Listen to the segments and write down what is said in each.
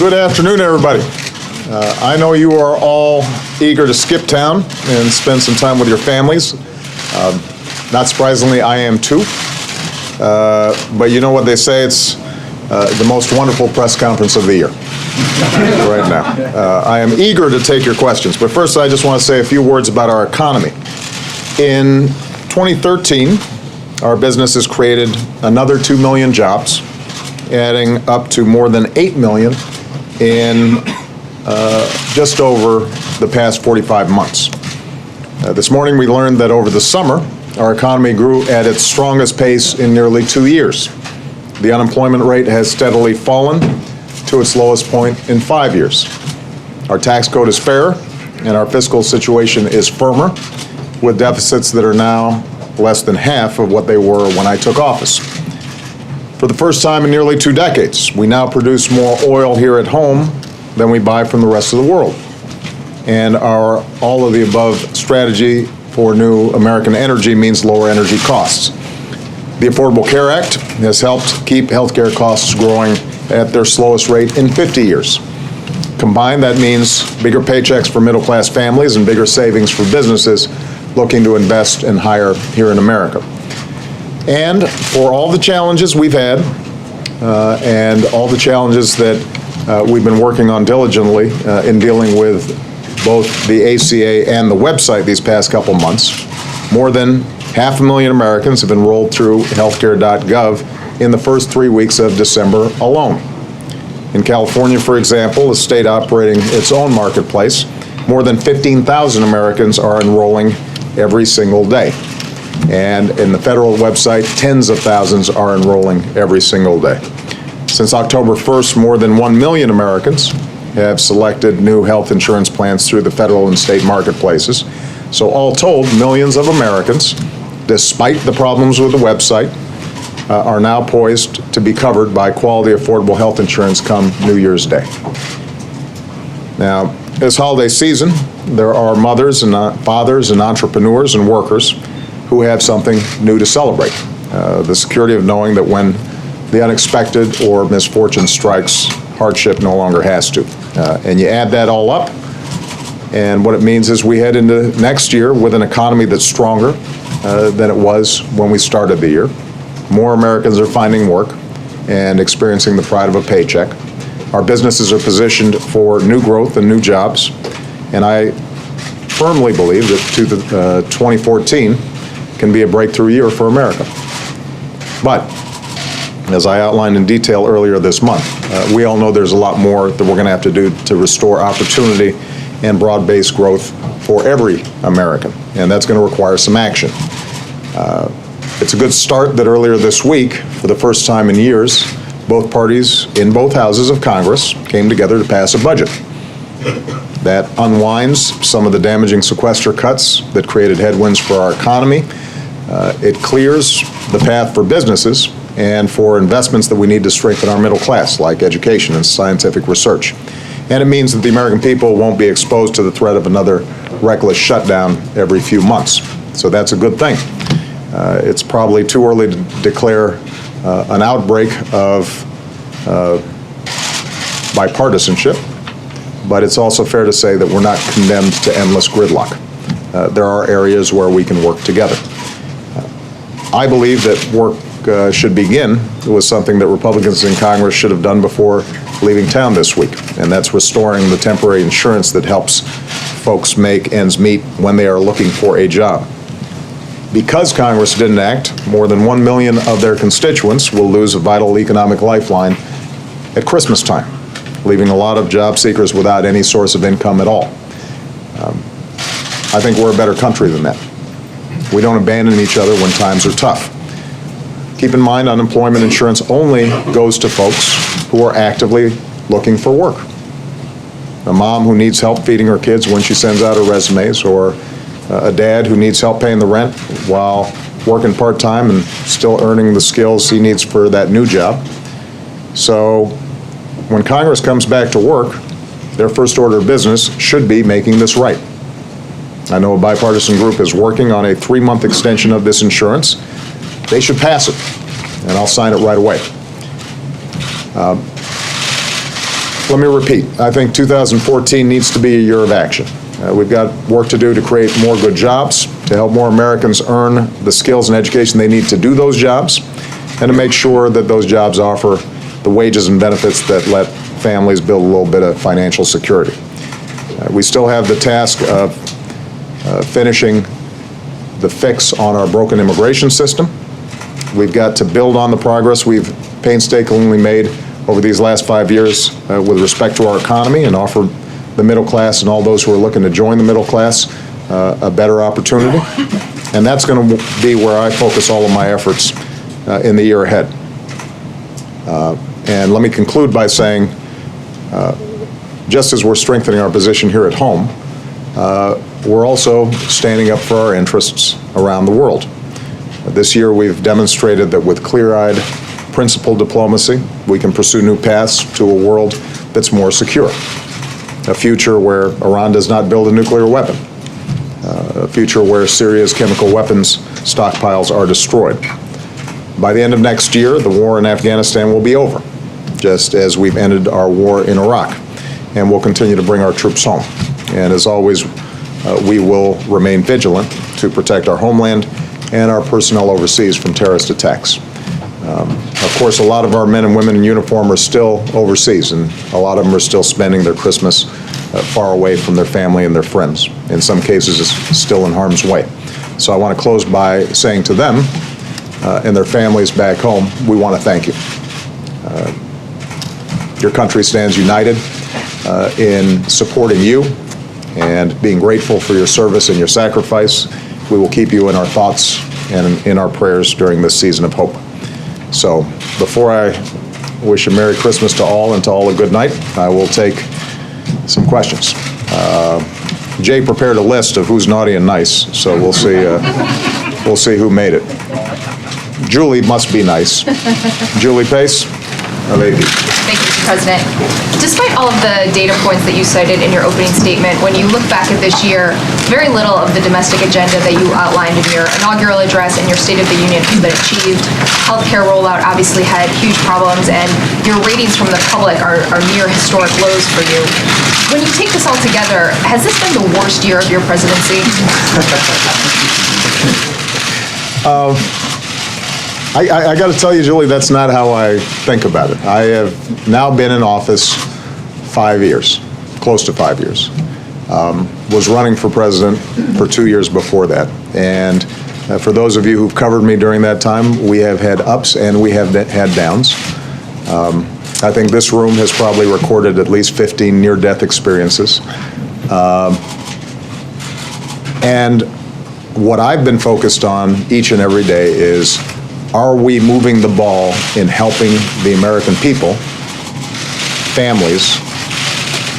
Good afternoon, everybody. I know you are all eager to skip town and spend some time with your families. Not surprisingly, I am too. But you know what they say, it's the most wonderful press conference of the year right now. I am eager to take your questions, but first I just want to say a few words about our economy. In 2013, our business has created another 2 million jobs, adding up to more than 8 million in just over the past 45 months. This morning we learned that over the summer, our economy grew at its strongest pace in nearly 2 years. The unemployment rate has steadily fallen to its lowest point in 5 years. Our tax code is fairer, and our fiscal situation is firmer, with deficits that are now less than half of what they were when I took office. For the first time in nearly 2 decades, we now produce more oil here at home than we buy from the rest of the world. And our all-of-the-above strategy for new American energy means lower energy costs. The Affordable Care Act has helped keep healthcare costs growing at their slowest rate in 50 years. Combined, that means bigger paychecks for middle-class families and bigger savings for businesses looking to invest and hire here in America. And for all the challenges we've had and all the challenges that we've been working on diligently in dealing with both the ACA and the website these past couple months, more than 500,000 Americans have enrolled through healthcare.gov in the first 3 weeks of December alone. In California, for example, a state operating its own marketplace, more than 15,000 Americans are enrolling every single day. And in the federal website, tens of thousands are enrolling every single day. Since October 1st, more than 1 million Americans have selected new health insurance plans through the federal and state marketplaces. So all told, millions of Americans, despite the problems with the website, are now poised to be covered by quality, affordable health insurance come New Year's Day. Now, this holiday season, there are mothers and fathers and entrepreneurs and workers who have something new to celebrate. The security of knowing that when the unexpected or misfortune strikes, hardship no longer has to. And you add that all up, and what it means is we head into next year with an economy that's stronger than it was when we started the year. More Americans are finding work and experiencing the pride of a paycheck. Our businesses are positioned for new growth and new jobs, and I firmly believe that 2014 can be a breakthrough year for America. But, as I outlined in detail earlier this month, we all know there's a lot more that we're going to have to do to restore opportunity and broad-based growth for every American, and that's going to require some action. It's a good start that earlier this week, for the first time in years, both parties in both houses of Congress came together to pass a budget that unwinds some of the damaging sequester cuts that created headwinds for our economy. It clears the path for businesses and for investments that we need to strengthen our middle class, like education and scientific research. And it means that the American people won't be exposed to the threat of another reckless shutdown every few months. So that's a good thing. It's probably too early to declare an outbreak of bipartisanship, but it's also fair to say that we're not condemned to endless gridlock. There are areas where we can work together. I believe that work should begin with something that Republicans in Congress should have done before leaving town this week, and that's restoring the temporary insurance that helps folks make ends meet when they are looking for a job. Because Congress didn't act, more than 1 million of their constituents will lose a vital economic lifeline at Christmas time, leaving a lot of job seekers without any source of income at all. I think we're a better country than that. We don't abandon each other when times are tough. Keep in mind, unemployment insurance only goes to folks who are actively looking for work. A mom who needs help feeding her kids when she sends out her resumes, or a dad who needs help paying the rent while working part-time and still earning the skills he needs for that new job. So when Congress comes back to work, their first order of business should be making this right. I know a bipartisan group is working on a 3-month extension of this insurance. They should pass it, and I'll sign it right away. let me repeat. I think 2014 needs to be a year of action. We've got work to do to create more good jobs, to help more Americans earn the skills and education they need to do those jobs, and to make sure that those jobs offer the wages and benefits that let families build a little bit of financial security. We still have the task of finishing the fix on our broken immigration system. We've got to build on the progress we've painstakingly made over these last 5 years with respect to our economy and offer the middle class and all those who are looking to join the middle class a better opportunity. And that's going to be where I focus all of my efforts in the year ahead. And let me conclude by saying, just as we're strengthening our position here at home, we're also standing up for our interests around the world. This year we've demonstrated that with clear-eyed, principled diplomacy, we can pursue new paths to a world that's more secure. A future where Iran does not build a nuclear weapon. A future where Syria's chemical weapons stockpiles are destroyed. By the end of next year, the war in Afghanistan will be over, just as we've ended our war in Iraq, and we'll continue to bring our troops home. And as always, we will remain vigilant to protect our homeland and our personnel overseas from terrorist attacks. Of course, a lot of our men and women in uniform are still overseas, and a lot of them are still spending their Christmas far away from their family and their friends. In some cases, it's still in harm's way. So I want to close by saying to them and their families back home, we want to thank you. Your country stands united in supporting you and being grateful for your service and your sacrifice. We will keep you in our thoughts and in our prayers during this season of hope. So before I wish a Merry Christmas to all and to all a good night, I will take some questions. Jay prepared a list of who's naughty and nice, so we'll see who made it. Julie must be nice. Julie Pace, a lady. Thank you, Mr. President. Despite all of the data points that you cited in your opening statement, when you look back at this year, very little of the domestic agenda that you outlined in your inaugural address and your State of the Union has been achieved. Healthcare rollout obviously had huge problems, and your ratings from the public are near historic lows for you. When you take this all together, has this been the worst year of your presidency? I got to tell you, Julie, that's not how I think about it. I have now been in office 5 years, close to 5 years. Was running for president for 2 years before that. And for those of you who've covered me during that time, we have had ups and we have had downs. I think this room has probably recorded at least 15 near-death experiences. And what I've been focused on each and every day is, are we moving the ball in helping the American people, families,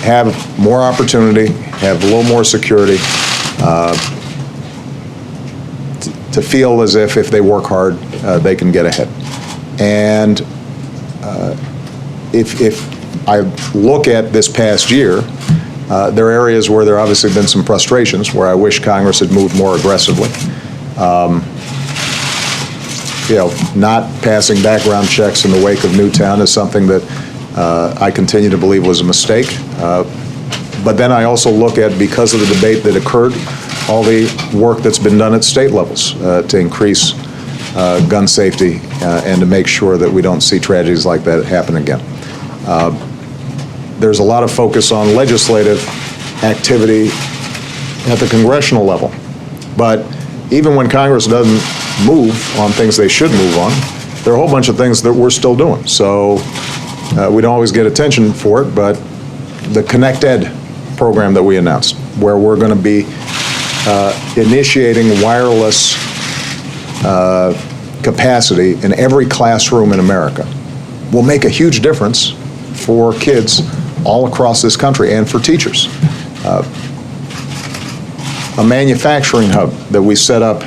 have more opportunity, have a little more security, to feel as if they work hard, they can get ahead. And if I look at this past year, there are areas where there obviously been some frustrations, where I wish Congress had moved more aggressively. Not passing background checks in the wake of Newtown is something that I continue to believe was a mistake. But then I also look at, because of the debate that occurred, all the work that's been done at state levels to increase gun safety and to make sure that we don't see tragedies like that happen again. There's a lot of focus on legislative activity at the congressional level. But even when Congress doesn't move on things they should move on, there are a whole bunch of things that we're still doing. So we don't always get attention for it, but the Connect Ed program that we announced, where we're going to be initiating wireless capacity in every classroom in America, will make a huge difference for kids all across this country and for teachers. A manufacturing hub that we set up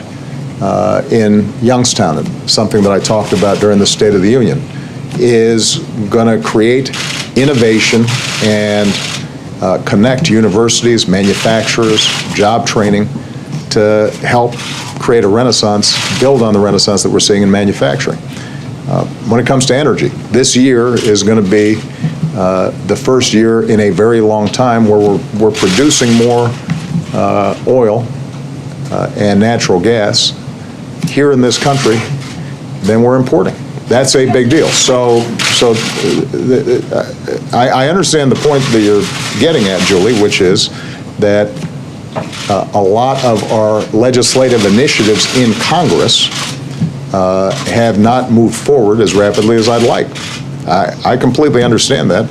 in Youngstown, something that I talked about during the State of the Union, is going to create innovation and connect universities, manufacturers, job training to help create a renaissance, build on the renaissance that we're seeing in manufacturing. When it comes to energy, this year is going to be the first year in a very long time where we're producing more oil and natural gas here in this country than we're importing. That's a big deal. So I understand the point that you're getting at, Julie, which is that a lot of our legislative initiatives in Congress have not moved forward as rapidly as I'd like. I completely understand that,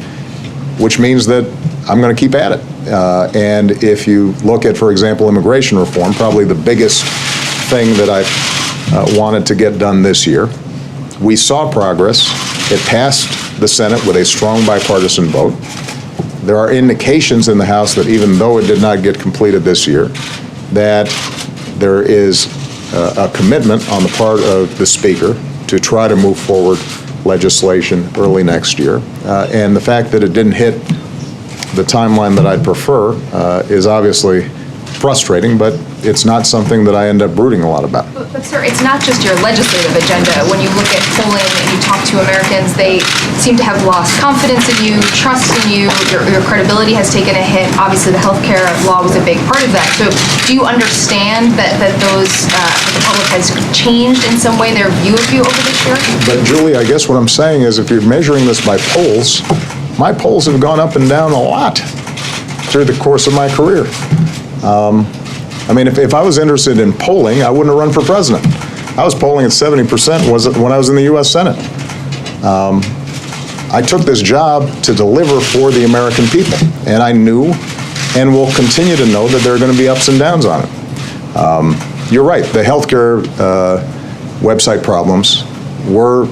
which means that I'm going to keep at it. And if you look at, for example, immigration reform, probably the biggest thing that I wanted to get done this year, we saw progress. It passed the Senate with a strong bipartisan vote. There are indications in the House that even though it did not get completed this year, that there is a commitment on the part of the Speaker to try to move forward legislation early next year. And the fact that it didn't hit the timeline that I'd prefer is obviously frustrating, but it's not something that I end up brooding a lot about. But sir, it's not just your legislative agenda. When you look at polling and you talk to Americans, they seem to have lost confidence in you, trust in you, your credibility has taken a hit. Obviously, the healthcare law was a big part of that. So do you understand that the public has changed in some way their view of you over this year? But Julie, I guess what I'm saying is if you're measuring this by polls, my polls have gone up and down a lot through the course of my career. I mean, if I was interested in polling, I wouldn't have run for president. I was polling at 70% when I was in the U.S. Senate. I took this job to deliver for the American people, and I knew and will continue to know that there are going to be ups and downs on it. You're right, the healthcare website problems were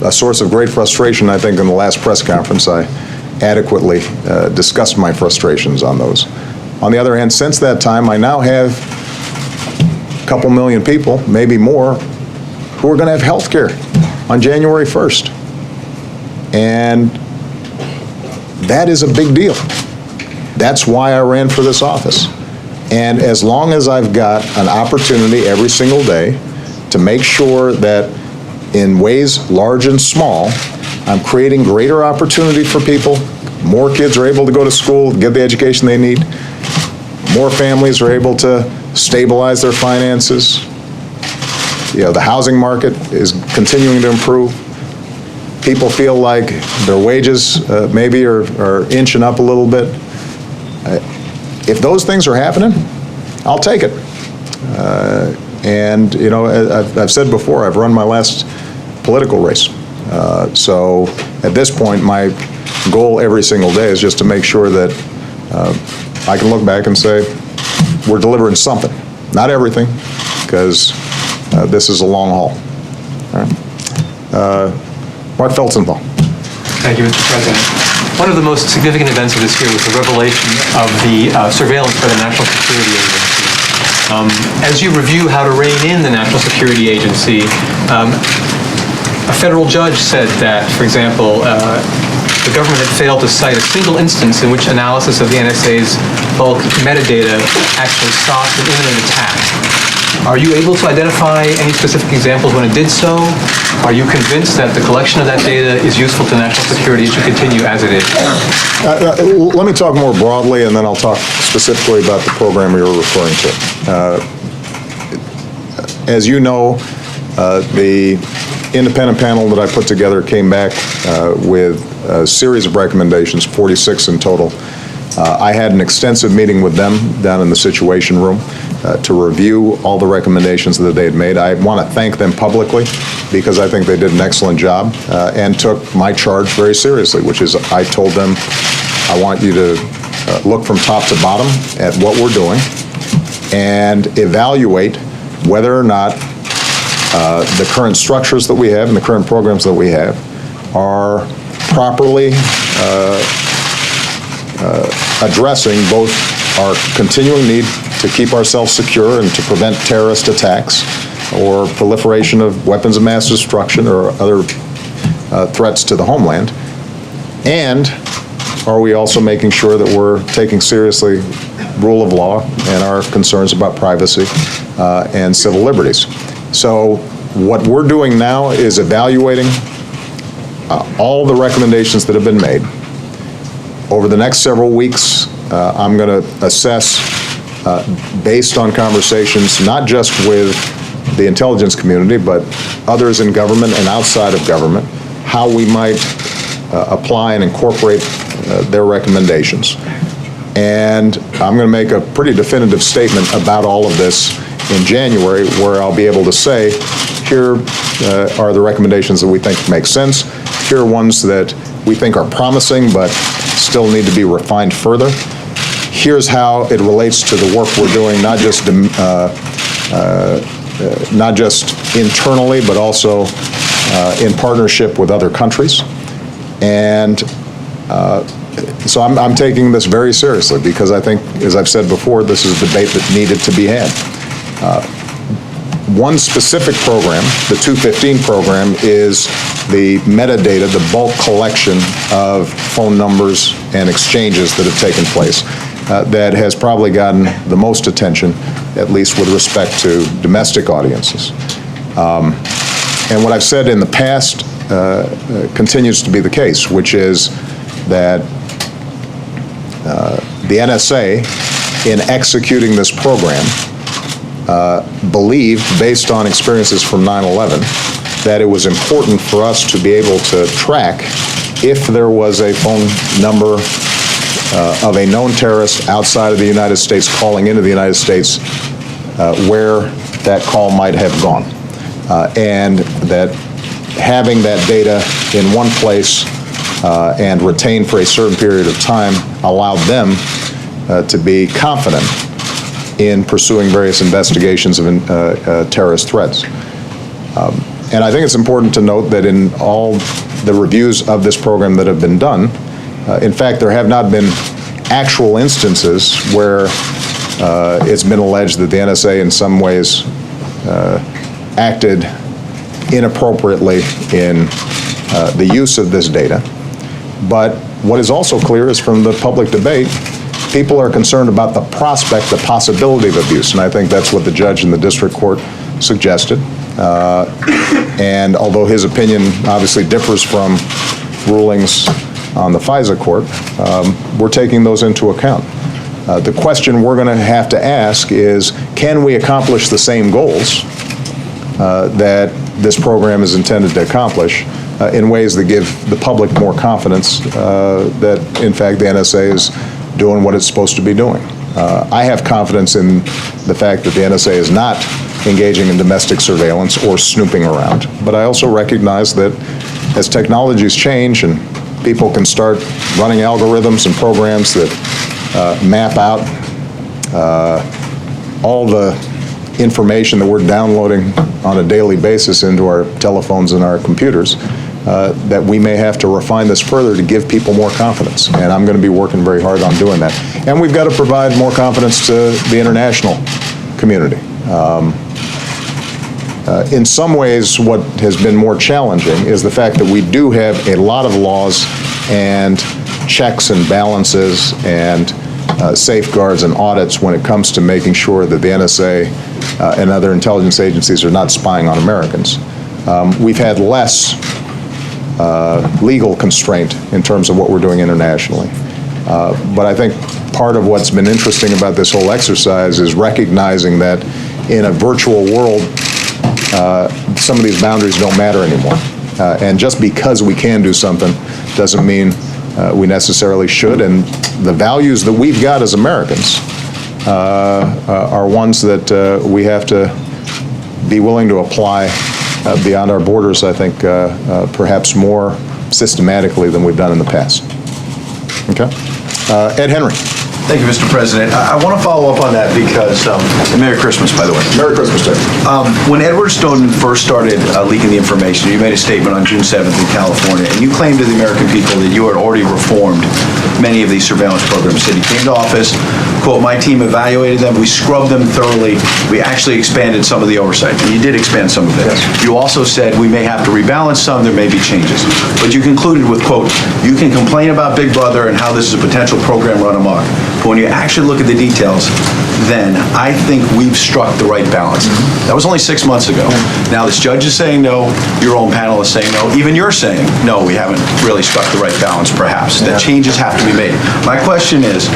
a source of great frustration. I think in the last press conference, I adequately discussed my frustrations on those. On the other hand, since that time, I now have a couple million people, maybe more, who are going to have health care on January 1st. And that is a big deal. That's why I ran for this office. And as long as I've got an opportunity every single day to make sure that in ways large and small, I'm creating greater opportunity for people, more kids are able to go to school, get the education they need, more families are able to stabilize their finances. You know, the housing market is continuing to improve. People feel like their wages maybe are inching up a little bit. If those things are happening, I'll take it. And, you know, I've said before, I've run my last political race. So at this point, my goal every single day is just to make sure that I can look back and say, we're delivering something. Not everything, because this is a long haul. All right. Mark Felsenthal. Thank you, Mr. President. One of the most significant events of this year was the revelation of the surveillance by the National Security Agency. As you review how to rein in the National Security Agency, a federal judge said that, for example, the government had failed to cite a single instance in which analysis of the NSA's bulk metadata actually stopped an imminent attack. Are you able to identify any specific examples when it did so? Are you convinced that the collection of that data is useful to national security and should continue as it is? Let me talk more broadly, and then I'll talk specifically about the program you're referring to. As you know, the independent panel that I put together came back with a series of recommendations, 46 in total. I had an extensive meeting with them down in the Situation Room to review all the recommendations that they had made. I want to thank them publicly because I think they did an excellent job and took my charge very seriously, which is I told them I want you to look from top to bottom at what we're doing and evaluate whether or not the current structures that we have and the current programs that we have are properly addressing both our continuing need to keep ourselves secure and to prevent terrorist attacks or proliferation of weapons of mass destruction or other threats to the homeland, and are we also making sure that we're taking seriously rule of law and our concerns about privacy and civil liberties. So what we're doing now is evaluating all the recommendations that have been made Over the next several weeks, I'm going to assess, based on conversations, not just with the intelligence community, but others in government and outside of government, how we might apply and incorporate their recommendations. And I'm going to make a pretty definitive statement about all of this in January, where I'll be able to say, here are the recommendations that we think make sense. Here are ones that we think are promising but still need to be refined further. Here's how it relates to the work we're doing, not just internally, but also in partnership with other countries. And so I'm taking this very seriously, because I think, as I've said before, this is a debate that needed to be had. One specific program, the 215 program, is the metadata, the bulk collection of phone numbers and exchanges that have taken place. That has probably gotten the most attention, at least with respect to domestic audiences. And what I've said in the past continues to be the case, which is that the NSA, in executing this program, believed, based on experiences from 9/11, that it was important for us to be able to track if there was a phone number of a known terrorist outside of the United States calling into the United States, where that call might have gone. And that having that data in one place and retained for a certain period of time allowed them to be confident in pursuing various investigations of terrorist threats. And I think it's important to note that in all the reviews of this program that have been done, in fact, there have not been actual instances where it's been alleged that the NSA in some ways acted inappropriately in the use of this data. But what is also clear is, from the public debate, people are concerned about the prospect, the possibility of abuse, and I think that's what the judge in the district court suggested. And although his opinion obviously differs from rulings on the FISA court, we're taking those into account. The question we're going to have to ask is, can we accomplish the same goals that this program is intended to accomplish in ways that give the public more confidence that, in fact, the NSA is doing what it's supposed to be doing. I have confidence in the fact that the NSA is not engaging in domestic surveillance or snooping around, but I also recognize that as technologies change and people can start running algorithms and programs that map out all the information that we're downloading on a daily basis into our telephones and our computers, that we may have to refine this further to give people more confidence. And I'm going to be working very hard on doing that. And we've got to provide more confidence to the international community. In some ways, what has been more challenging is the fact that we do have a lot of laws and checks and balances and safeguards and audits when it comes to making sure that the NSA and other intelligence agencies are not spying on Americans. We've had less legal constraint in terms of what we're doing internationally. But I think part of what's been interesting about this whole exercise is recognizing that in a virtual world, some of these boundaries don't matter anymore. And just because we can do something doesn't mean we necessarily should. And the values that we've got as Americans are ones that we have to be willing to apply beyond our borders, I think, perhaps more systematically than we've done in the past. Okay? Ed Henry. Thank you, Mr. President. I want to follow up on that because, and Merry Christmas, by the way. Merry Christmas, Ted. When Edward Snowden first started leaking the information, you made a statement on June 7th in California, and you claimed to the American people that you had already reformed many of these surveillance programs. You said you came to office, quote, my team evaluated them, we scrubbed them thoroughly, we actually expanded some of the oversight, and you did expand some of it. Yes. You also said we may have to rebalance some, there may be changes. But you concluded with, quote, you can complain about Big Brother and how this is a potential program run amok, But when you actually look at the details, then I think we've struck the right balance. That was only 6 months ago. Now this judge is saying no, your own panel is saying no, even you're saying, no, we haven't really struck the right balance perhaps, that changes have to be made. My question is,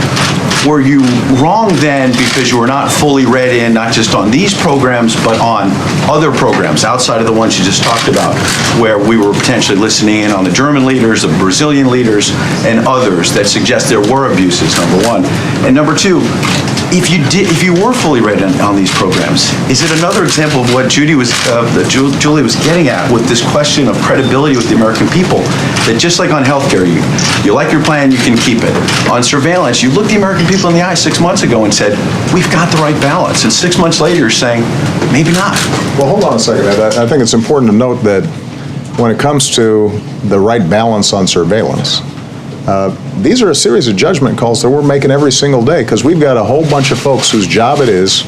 were you wrong then because you were not fully read in, not just on these programs, but on other programs outside of the ones you just talked about, where we were potentially listening in on the German leaders, the Brazilian leaders, and others that suggest there were abuses, number one. And number two, if you were fully read on these programs, is it another example of what Julie was getting at with this question of credibility with the American people? That just like on healthcare, you like your plan, you can keep it. On surveillance, you looked the American people in the eye 6 months ago and said, we've got the right balance. And 6 months later, you're saying, maybe not. Well, hold on a second. I think it's important to note that when it comes to the right balance on surveillance, these are a series of judgment calls that we're making every single day because we've got a whole bunch of folks whose job it is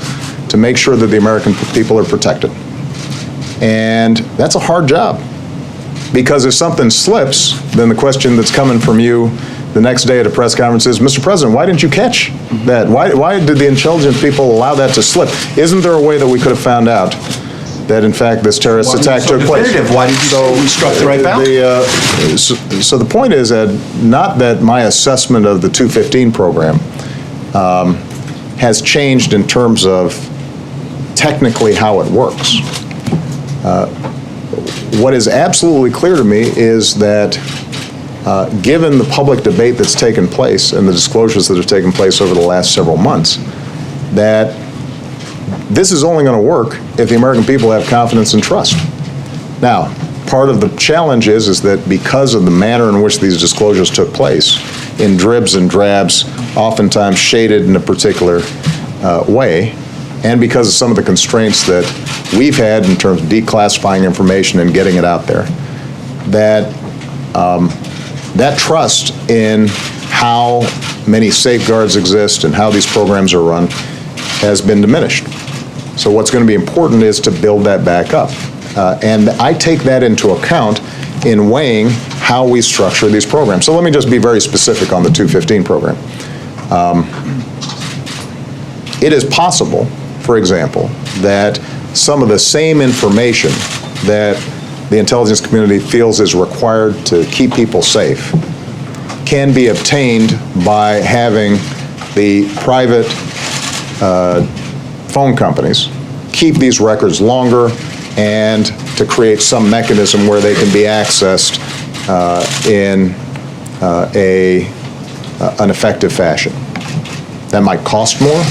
to make sure that the American people are protected. And that's a hard job because if something slips, then the question that's coming from you the next day at a press conference is, Mr. President, why didn't you catch that? Why did the intelligence people allow that to slip? Isn't there a way that we could have found out that in fact this terrorist attack took place? Why did you say we struck the right balance? So the point is that not that my assessment of the 215 program has changed in terms of technically how it works. What is absolutely clear to me is that given the public debate that's taken place and the disclosures that have taken place over the last several months, that this is only going to work if the American people have confidence and trust. Now, part of the challenge is that because of the manner in which these disclosures took place, in dribs and drabs, oftentimes shaded in a particular way, and because of some of the constraints that we've had in terms of declassifying information and getting it out there, that that trust in how many safeguards exist and how these programs are run has been diminished. So what's going to be important is to build that back up. And I take that into account in weighing how we structure these programs. So let me just be very specific on the 215 program. It is possible, for example, that some of the same information that the intelligence community feels is required to keep people safe can be obtained by having the private phone companies keep these records longer and to create some mechanism where they can be accessed in an effective fashion. That might cost more.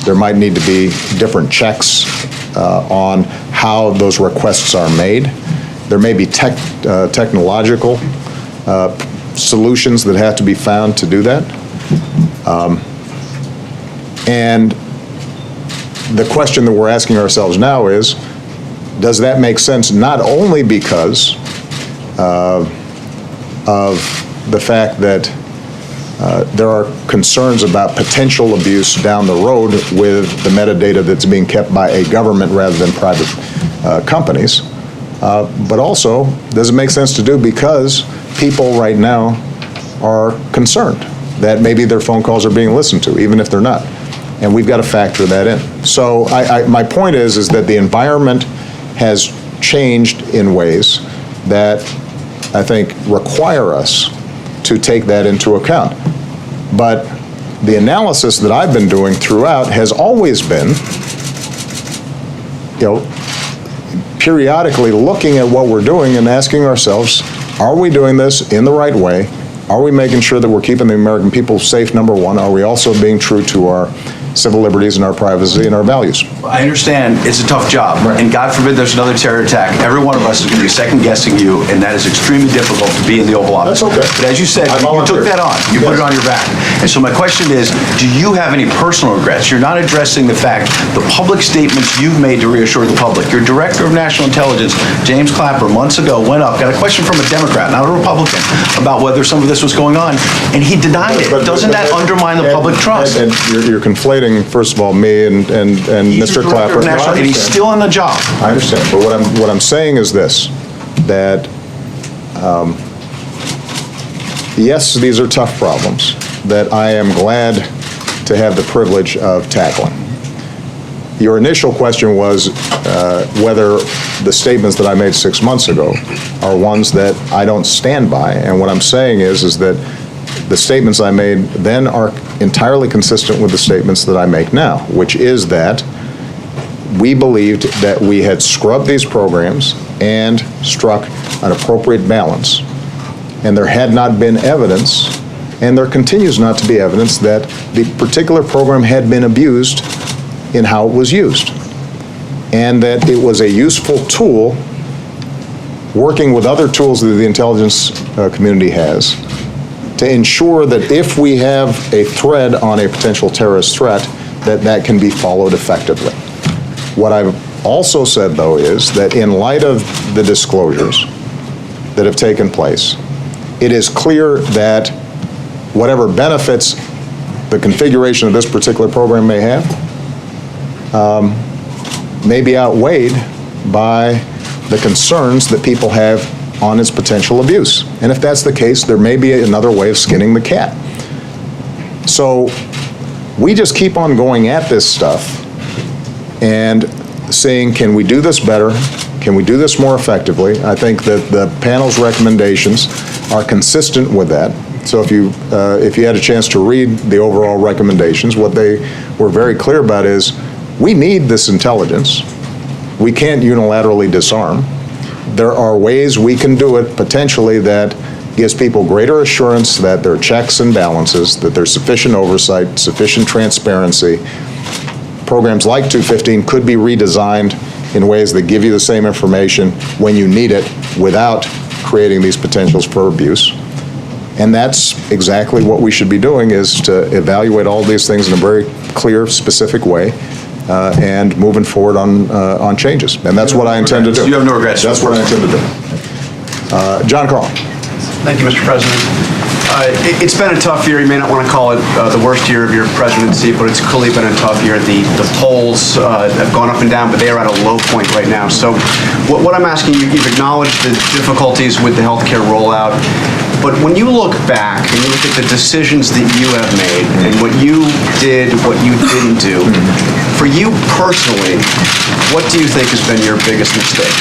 There might need to be different checks on how those requests are made. There may be technological solutions that have to be found to do that. And the question that we're asking ourselves now is, does that make sense not only because of the fact that there are concerns about potential abuse down the road with the metadata that's being kept by a government rather than private companies, but also does it make sense to do because people right now are concerned that maybe their phone calls are being listened to, even if they're not. And we've got to factor that in. So my point is that the environment has changed in ways that I think require us to take that into account. But the analysis that I've been doing throughout has always been, periodically looking at what we're doing and asking ourselves, are we doing this in the right way? Are we making sure that we're keeping the American people safe, number one? Are we also being true to our civil liberties and our privacy and our values? I understand it's a tough job, and God forbid there's another terror attack. Every one of us is going to be second-guessing you, and that is extremely difficult to be in the Oval Office. That's okay. But as you said, you took that on. You put it on your back. And so my question is, do you have any personal regrets? You're not addressing the fact, the public statements you've made to reassure the public. Your Director of National Intelligence, James Clapper, months ago went up, got a question from a Democrat, not a Republican, about whether some of this was going on, and he denied it. Doesn't that undermine the public trust? And you're conflating, first of all, me and Mr. Clapper. And he's still on the job. I understand, but what I'm saying is this, that yes, these are tough problems, that I am glad to have the privilege of tackling. Your initial question was whether the statements that I made 6 months ago are ones that I don't stand by, and what I'm saying is that the statements I made then are entirely consistent with the statements that I make now, which is that we believed that we had scrubbed these programs and struck an appropriate balance, and there had not been evidence, and there continues not to be evidence, that the particular program had been abused in how it was used, and that it was a useful tool working with other tools that the intelligence community has to ensure that if we have a thread on a potential terrorist threat, that that can be followed effectively. What I've also said, though, is that in light of the disclosures that have taken place, it is clear that whatever benefits the configuration of this particular program may have, may be outweighed by the concerns that people have on its potential abuse. And if that's the case, there may be another way of skinning the cat. So we just keep on going at this stuff and saying, can we do this better? Can we do this more effectively? I think that the panel's recommendations are consistent with that. So if you had a chance to read the overall recommendations, what they were very clear about is, we need this intelligence. We can't unilaterally disarm. There are ways we can do it potentially that gives people greater assurance that there are checks and balances, that there's sufficient oversight, sufficient transparency. Programs like 215 could be redesigned in ways that give you the same information when you need it without creating these potentials for abuse. And that's exactly what we should be doing, is to evaluate all these things in a very clear, specific way, and moving forward on changes. And that's what I intend to do. You have no regrets. That's what I intend to do. John Carl. Thank you, Mr. President. It's been a tough year. You may not want to call it the worst year of your presidency, but it's clearly been a tough year. The polls have gone up and down, but they are at a low point right now. So what I'm asking you, you've acknowledged the difficulties with the healthcare rollout, but when you look back and you look at the decisions that you have made and what you did, what you didn't do, for you personally, what do you think has been your biggest mistake?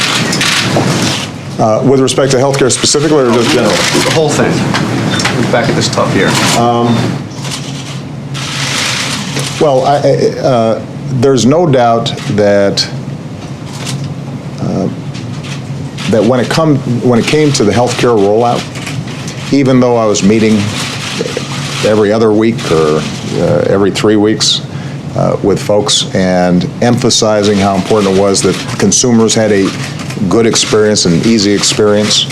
With respect to healthcare specifically, or just general? The whole thing. Look back at this tough year. Well, there's no doubt that that when it came to the healthcare rollout, even though I was meeting every other week or every 3 weeks with folks and emphasizing how important it was that consumers had a good experience and easy experience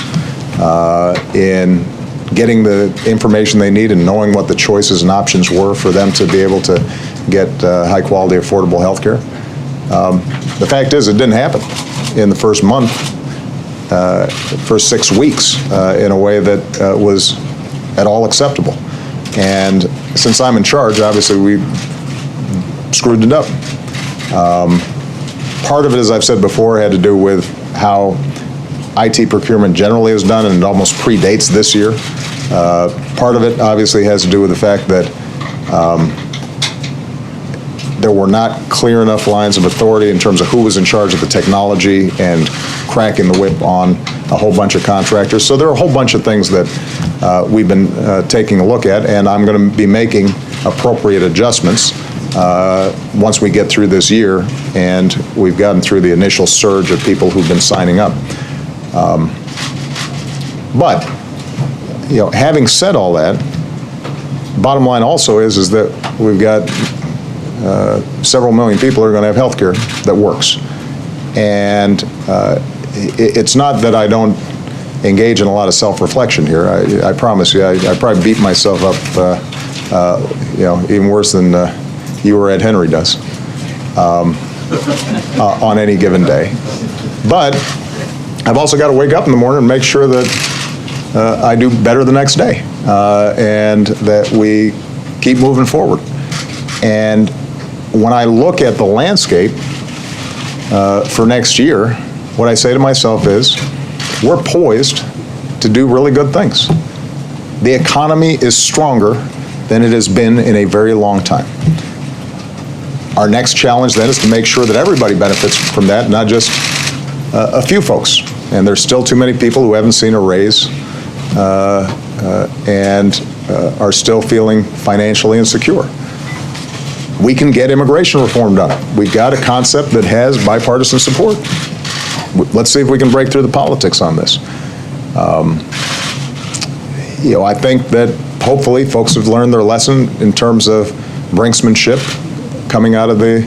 in getting the information they need and knowing what the choices and options were for them to be able to get high-quality, affordable health care. The fact is, it didn't happen in the first month, first 6 weeks, in a way that was at all acceptable. And since I'm in charge, obviously, we screwed it up. Part of it, as I've said before, had to do with how IT procurement generally is done, and it almost predates this year. Part of it obviously has to do with the fact that there were not clear enough lines of authority in terms of who was in charge of the technology and cracking the whip on a whole bunch of contractors. So there are a whole bunch of things that we've been taking a look at, and I'm going to be making appropriate adjustments once we get through this year and we've gotten through the initial surge of people who've been signing up. But, you know, having said all that, bottom line also is that we've got several million people who are going to have health care that works. And it's not that I don't engage in a lot of self-reflection here. I promise you, I probably beat myself up, you know, even worse than you or Ed Henry does on any given day. But I've also got to wake up in the morning and make sure that I do better the next day, and that we keep moving forward. And when I look at the landscape for next year, what I say to myself is, we're poised to do really good things. The economy is stronger than it has been in a very long time. Our next challenge then is to make sure that everybody benefits from that, not just a few folks. And there's still too many people who haven't seen a raise and are still feeling financially insecure. We can get immigration reform done. We've got a concept that has bipartisan support. Let's see if we can break through the politics on this. I think that hopefully folks have learned their lesson in terms of brinksmanship coming out of the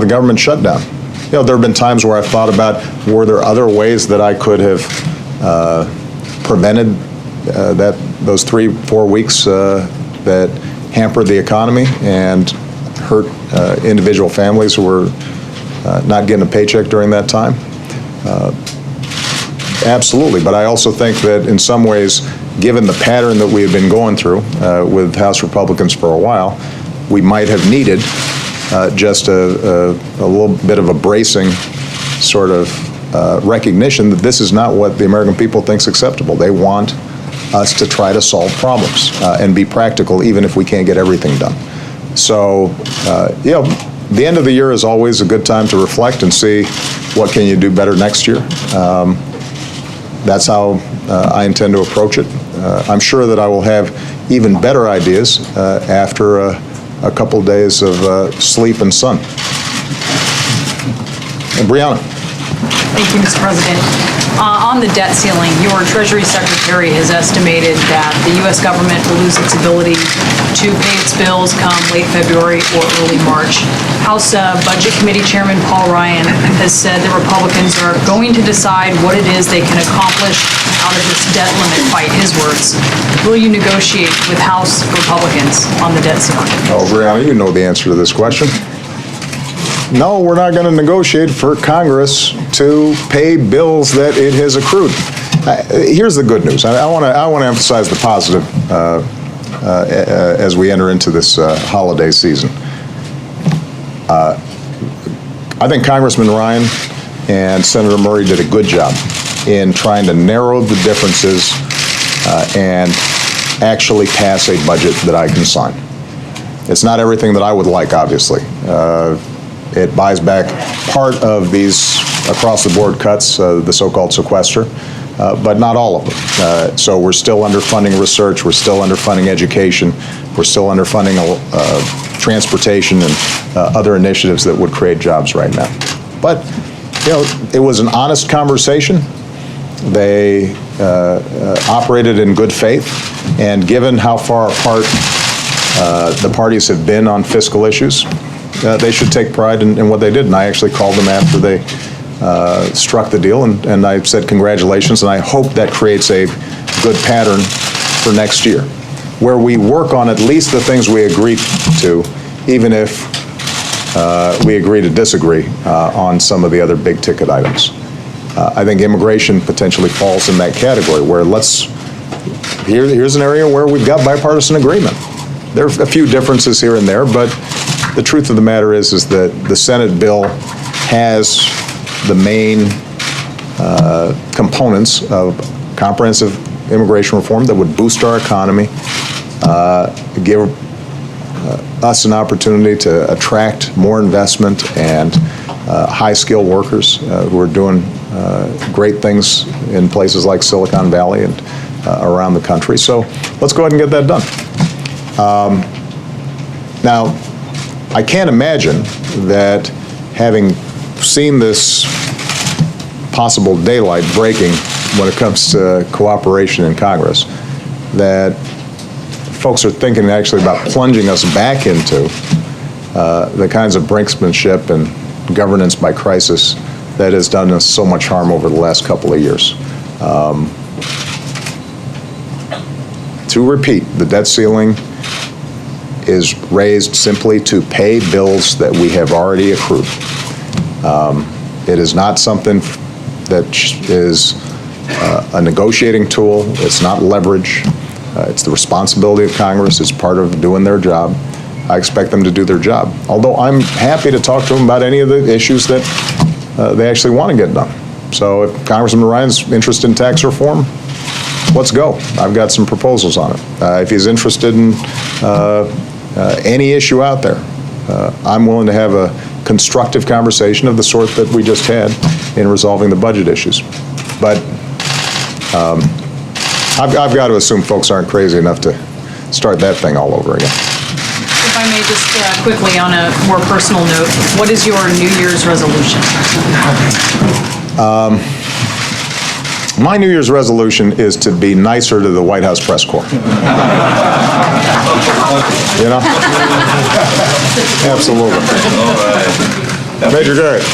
government shutdown. There have been times where I've thought about, were there other ways that I could have prevented those 3-4 weeks that hampered the economy and hurt individual families who were not getting a paycheck during that time? Absolutely, but I also think that in some ways, given the pattern that we have been going through with House Republicans for a while, we might have needed just a little bit of a bracing sort of recognition that this is not what the American people think is acceptable. They want us to try to solve problems and be practical, even if we can't get everything done. So, the end of the year is always a good time to reflect and see what can you do better next year. That's how I intend to approach it. I'm sure that I will have even better ideas after a couple days of sleep and sun. And Brianna. Thank you, Mr. President. On the debt ceiling, your Treasury Secretary has estimated that the U.S. government will lose its ability to pay its bills come late February or early March. House Budget Committee Chairman Paul Ryan has said the Republicans are going to decide what it is they can accomplish out of this debt limit fight, his words. Will you negotiate with House Republicans on the debt ceiling? Oh, Brianna, you know the answer to this question. No, we're not going to negotiate for Congress to pay bills that it has accrued. Here's the good news. I want to emphasize the positive as we enter into this holiday season. I think Congressman Ryan and Senator Murray did a good job in trying to narrow the differences and actually pass a budget that I can sign. It's not everything that I would like, obviously. It buys back part of these across-the-board cuts, the so-called sequester, but not all of them. So we're still underfunding research, we're still underfunding education, we're still underfunding transportation and other initiatives that would create jobs right now. But, it was an honest conversation. They operated in good faith, and given how far apart the parties have been on fiscal issues, they should take pride in what they did. And I actually called them after they struck the deal, and I said congratulations, and I hope that creates a good pattern for next year, where we work on at least the things we agree to, even if we agree to disagree on some of the other big ticket items. I think immigration potentially falls in that category, where here's an area where we've got bipartisan agreement. There are a few differences here and there, but the truth of the matter is that the Senate bill has the main components of comprehensive immigration reform that would boost our economy, give us an opportunity to attract more investment and high-skilled workers who are doing great things in places like Silicon Valley and around the country. So let's go ahead and get that done. Now, I can't imagine that, having seen this possible daylight breaking when it comes to cooperation in Congress, that folks are thinking actually about plunging us back into the kinds of brinksmanship and governance by crisis that has done us so much harm over the last couple of years. To repeat, the debt ceiling is raised simply to pay bills that we have already accrued. It is not something that is a negotiating tool. It's not leverage. It's the responsibility of Congress. It's part of doing their job. I expect them to do their job. Although I'm happy to talk to them about any of the issues that they actually want to get done. So if Congressman Ryan's interested in tax reform, let's go. I've got some proposals on it. If he's interested in any issue out there, I'm willing to have a constructive conversation of the sort that we just had in resolving the budget issues. But I've got to assume folks aren't crazy enough to start that thing all over again. If I may just quickly, on a more personal note, what is your New Year's resolution? My New Year's resolution is to be nicer to the White House press corps. You know? Absolutely. Major Garrett.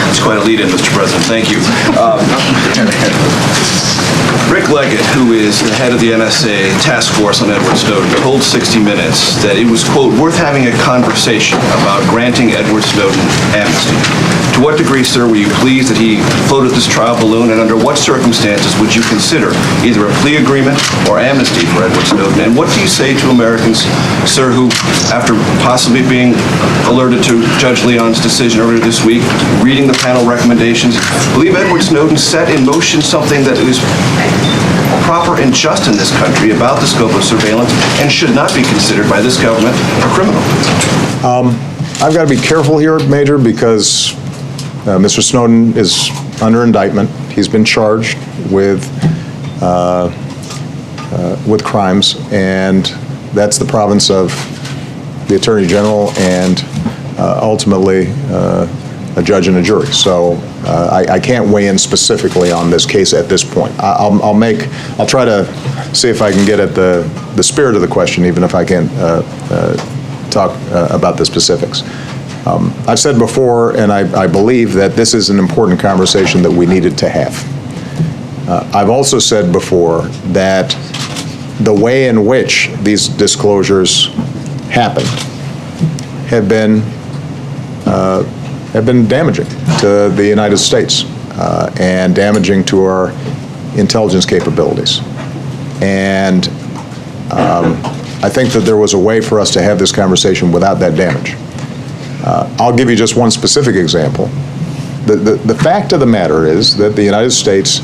That's quite a lead-in, Mr. President. Thank you. Rick Leggett, who is the head of the NSA task force on Edward Snowden, told 60 Minutes that it was, quote, worth having a conversation about granting Edward Snowden amnesty. To what degree, sir, were you pleased that he floated this trial balloon, and under what circumstances would you consider either a plea agreement or amnesty for Edward Snowden? And what do you say to Americans, sir, who, after possibly being alerted to Judge Leon's decision earlier this week, reading the panel recommendations, believe Edward Snowden set in motion something that is proper and just in this country about the scope of surveillance and should not be considered by this government a criminal? I've got to be careful here, Major, because Mr. Snowden is under indictment. He's been charged with crimes, and that's the province of the Attorney General and ultimately a judge and a jury. So I can't weigh in specifically on this case at this point. I'll try to see if I can get at the spirit of the question, even if I can't talk about the specifics. I've said before, and I believe that this is an important conversation that we needed to have. I've also said before that the way in which these disclosures happened have been damaging to the United States and damaging to our intelligence capabilities. And I think that there was a way for us to have this conversation without that damage. I'll give you just one specific example. The fact of the matter is that the United States,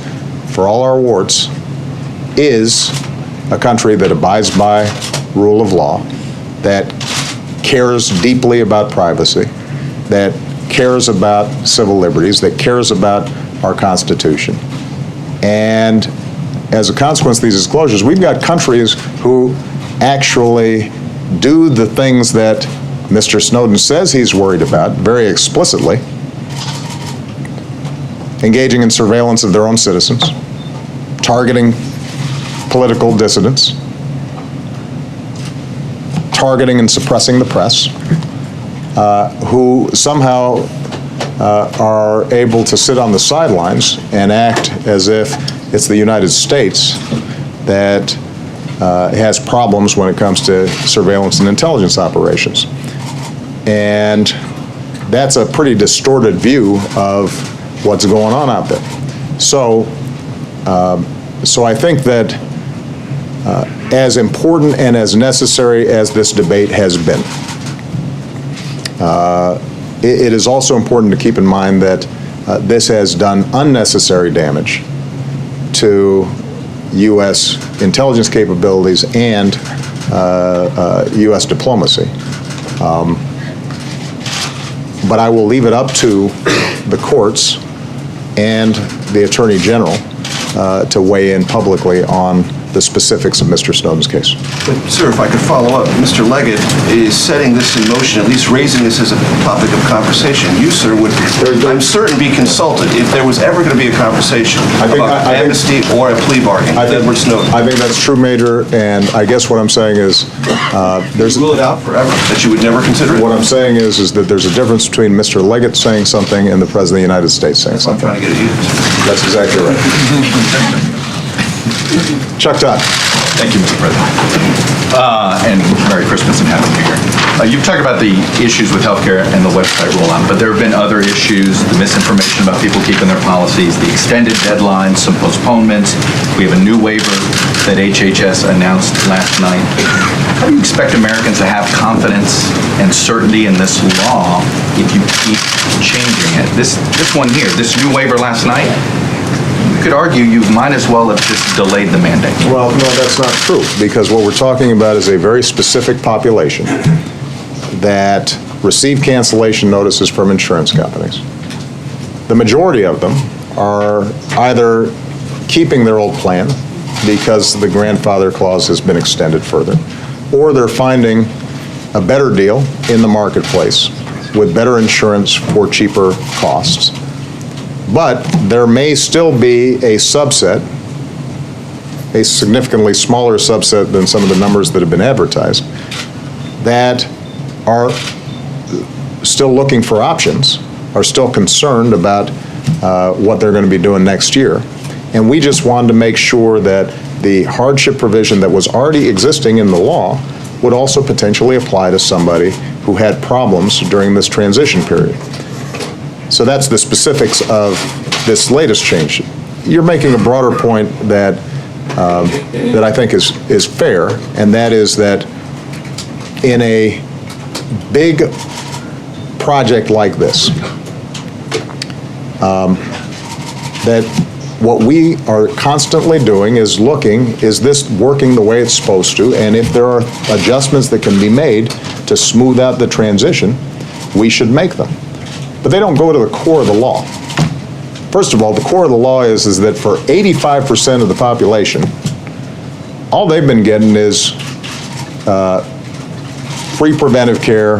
for all our warts, is a country that abides by rule of law, that cares deeply about privacy, that cares about civil liberties, that cares about our Constitution. And as a consequence of these disclosures, we've got countries who actually do the things that Mr. Snowden says he's worried about very explicitly, engaging in surveillance of their own citizens, targeting political dissidents, targeting and suppressing the press, who somehow are able to sit on the sidelines and act as if it's the United States that has problems when it comes to surveillance and intelligence operations. And that's a pretty distorted view of what's going on out there. So I think that as important and as necessary as this debate has been, it is also important to keep in mind that this has done unnecessary damage to U.S. intelligence capabilities and U.S. diplomacy. But I will leave it up to the courts and the Attorney General to weigh in publicly on the specifics of Mr. Snowden's case. But, sir, if I could follow up, Mr. Leggett is setting this in motion, at least raising this as a topic of conversation. You, sir, would, I'm certain, be consulted if there was ever going to be a conversation about amnesty or a plea bargain with Edward Snowden. I think that's true, Major, and I guess what I'm saying is there's... Rule it out forever, that you would never consider it? What I'm saying is that there's a difference between Mr. Leggett saying something and the President of the United States saying something. I'm trying to get at you. That's exactly right. Chuck Todd. Thank you, Mr. President. And Merry Christmas and Happy New Year. You've talked about the issues with healthcare and the website rollout, but there have been other issues, the misinformation about people keeping their policies, the extended deadlines, some postponements. We have a new waiver that HHS announced last night. How do you expect Americans to have confidence and certainty in this law if you keep changing it? This one here, this new waiver last night, could argue you might as well have just delayed the mandate. Well, no, that's not true, because what we're talking about is a very specific population that receive cancellation notices from insurance companies. The majority of them are either keeping their old plan because the grandfather clause has been extended further, or they're finding a better deal in the marketplace with better insurance for cheaper costs. But there may still be a subset, a significantly smaller subset than some of the numbers that have been advertised, that are still looking for options, are still concerned about what they're going to be doing next year. And we just wanted to make sure that the hardship provision that was already existing in the law would also potentially apply to somebody who had problems during this transition period. So that's the specifics of this latest change. You're making a broader point that that I think is fair, and that is that in a big project like this, that what we are constantly doing is looking, is this working the way it's supposed to? And if there are adjustments that can be made to smooth out the transition, we should make them. But they don't go to the core of the law. First of all, the core of the law is that for 85% of the population, all they've been getting is free preventive care,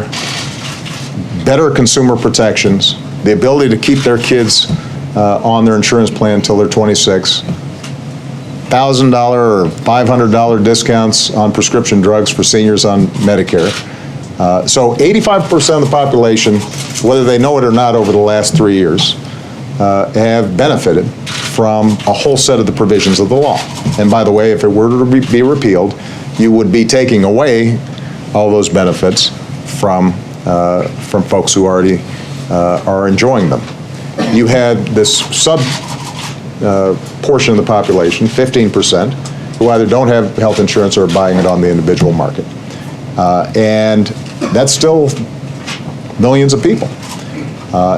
better consumer protections, the ability to keep their kids on their insurance plan until they're 26, $1,000 or $500 discounts on prescription drugs for seniors on Medicare. So 85% of the population, whether they know it or not over the last 3 years, have benefited from a whole set of the provisions of the law. And by the way, if it were to be repealed, you would be taking away all those benefits from folks who already are enjoying them. You had this portion of the population, 15%, who either don't have health insurance or are buying it on the individual market. And that's still millions of people.